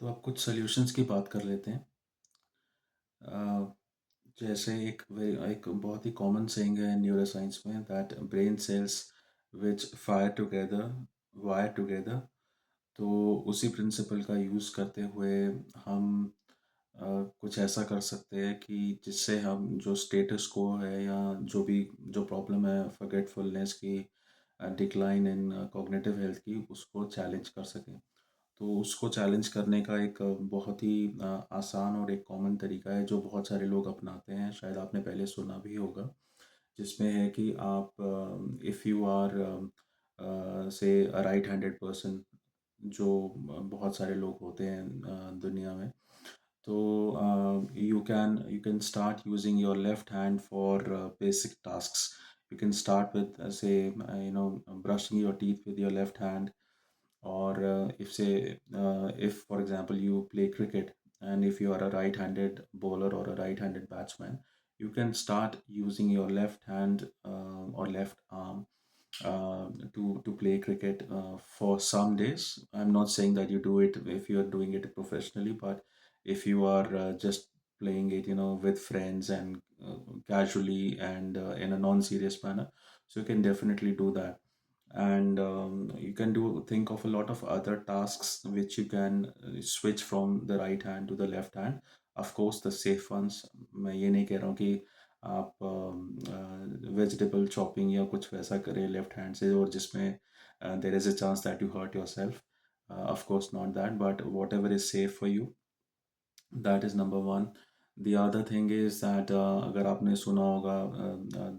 तो अब कुछ सॉल्यूशंस की बात कर लेते हैं। अ, जैसे एक बहुत ही कॉमन सेइंग है न्यूरोसाइंस में that brain cells which fire together wire together. तो उसी प्रिंसिपल का यूज़ करते हुए हम कुछ ऐसा कर सकते हैं कि जिससे हम जो स्टेटस को है या जो प्रॉब्लम है फॉरगेटफुलनेस की, डिक्लाइन इन कॉग्निटिव हेल्थ की, उसको चैलेंज कर सकें। तो उसको चैलेंज करने का एक बहुत ही आसान और एक कॉमन तरीका है जो बहुत सारे लोग अपनाते हैं, शायद आपने पहले सुना भी होगा। जिसमें है कि आप इफ़ यू आर से अ राइट हैंडेड पर्सन, जो बहुत सारे लोग होते हैं दुनिया में। तो you can start using your left hand for basic tasks. You can start with say brushing your teeth with your left hand, or if for example you play cricket, and if you are a right-handed bowler or a right-handed batsman, you can start using your left hand or left arm to play cricket for some days. I'm not saying that you do it if you are doing it professionally, but if you are just playing it, with friends and casually and in a non-serious manner, so you can definitely do that. And you can do think of a lot of other tasks which you can switch from the right hand to the left hand. Of course the safe ones, मैं ये नहीं कह रहा हूँ कि आप vegetable chopping या कुछ वैसा करें लेफ्ट हैंड से और जिसमें there is a chance that you hurt yourself. Of course not that, but whatever is safe for you, that is number one. The other thing is that अगर आपने सुना होगा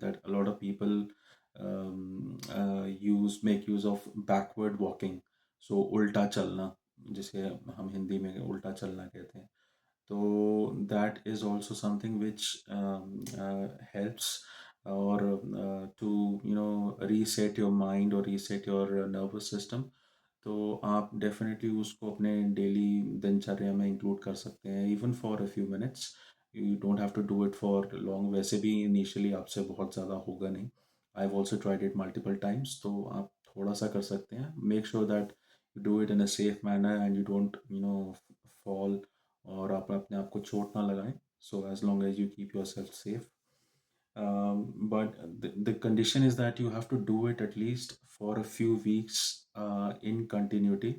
that a lot of people use make use of backward walking. So उल्टा चलना, जिसे हम हिंदी में उल्टा चलना कहते हैं। तो that is also something which helps, or to reset your mind or reset your nervous system। तो आप डेफिनेटली उसको अपने डेली दिनचर्या में इंक्लूड कर सकते हैं, even for a few minutes. You don't have to do it for long, वैसे भी इनिशियली आपसे बहुत ज़्यादा होगा नहीं। I have also tried it multiple times, तो आप थोड़ा सा कर सकते हैं। Make sure that you do it in a safe manner and you don't fall, और आप अपने आप को चोट ना लगाएं। So as long as you keep yourself safe, but the condition is that you have to do it at least for a few weeks in continuity।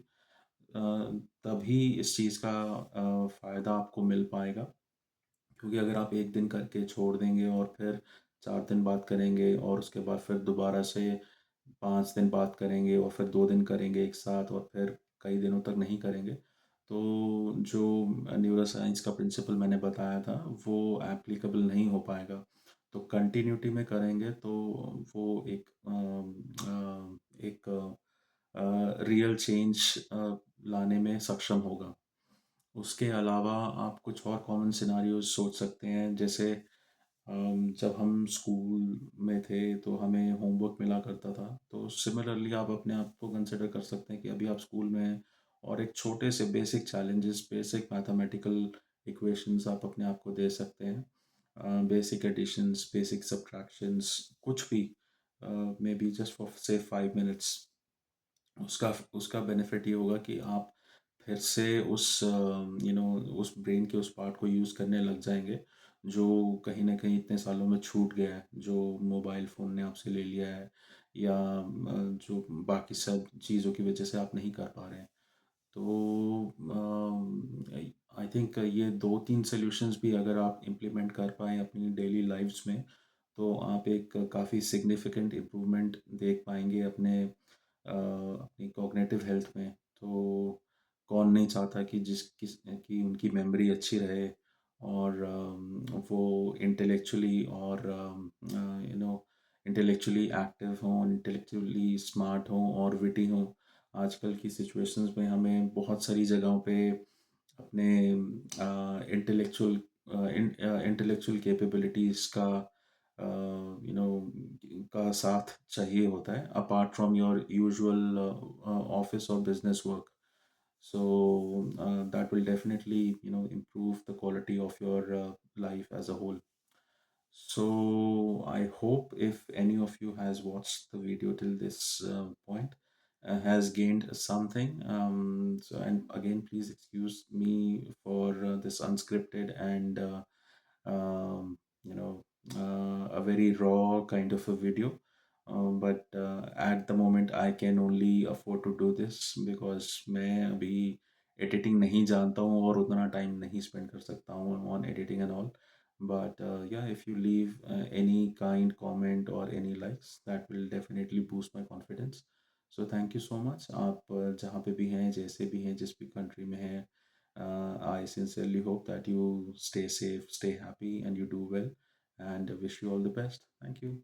uh, तभी इस चीज़ का फ़ायदा आपको मिल पाएगा। क्योंकि अगर आप एक दिन करके छोड़ देंगे और फिर 4 दिन बाद करेंगे और उसके बाद फिर दोबारा से 5 दिन बाद करेंगे और फिर 2 दिन करेंगे एक साथ और फिर कई दिनों तक नहीं करेंगे, तो जो न्यूरो साइंस का प्रिंसिपल मैंने बताया था वो एप्लीकेबल नहीं हो पाएगा। तो कंटिन्यूटी में करेंगे तो वो एक रियल चेंज लाने में सक्षम होगा। उसके अलावा आप कुछ और कॉमन सिनारियोज सोच सकते हैं, जैसे जब हम स्कूल में थे तो हमें होमवर्क मिला करता था। तो सिमिलरली आप अपने आप को कंसिडर कर सकते हैं कि अभी आप स्कूल में हैं और एक छोटे से basic challenges, basic mathematical equations आप अपने आप को दे सकते हैं। बेसिक एडिशंस, बेसिक सब्ट्रैक्शंस, कुछ भी, मे बी जस्ट फॉर से 5 मिनट्स। उसका उसका बेनिफिट ये होगा कि आप फिर से उस ब्रेन के उस पार्ट को यूज़ करने लग जाएंगे जो कहीं ना कहीं इतने सालों में छूट गया है, जो मोबाइल फ़ोन ने आपसे ले लिया है, या जो बाकी सब चीज़ों की वजह से आप नहीं कर पा रहे हैं। तो आई थिंक ये 2-3 सॉल्यूशंस भी अगर आप इम्प्लीमेंट कर पाएँ अपनी डेली लाइफ्स में, तो आप एक काफ़ी सिग्निफिकेंट इम्प्रूवमेंट देख पाएंगे अपनी कॉग्निटिव हेल्थ में। तो कौन नहीं चाहता कि कि उनकी मेमोरी अच्छी रहे, और वो इंटेलेक्चुअली और इंटेलेक्चुअली एक्टिव हों, इंटेलेक्चुअली स्मार्ट हों और विटी हों। आजकल की सिचुएशंस में हमें बहुत सारी जगहों पे अपने इंटेलेक्चुअल इंटेलेक्चुअल कैपेबिलिटीज़ का यू नो का साथ चाहिए होता है, apart from your usual office और business work. So that will definitely improve the quality of your life as a whole. So I hope if any of you has watched the video till this point, has gained something. So, and again, please excuse me for this unscripted and you know a very raw kind of a video. But at the moment I can only afford to do this because मैं अभी editing नहीं जानता हूँ और उतना time नहीं spend कर सकता हूँ on editing and all. But yeah, if you leave any kind comment or any likes, that will definitely boost my confidence. So thank you so much. आप जहाँ पे भी हैं, जैसे भी हैं, जिस भी country में हैं, I sincerely hope that you stay safe, stay happy, and you do well. And wish you all the best. Thank you.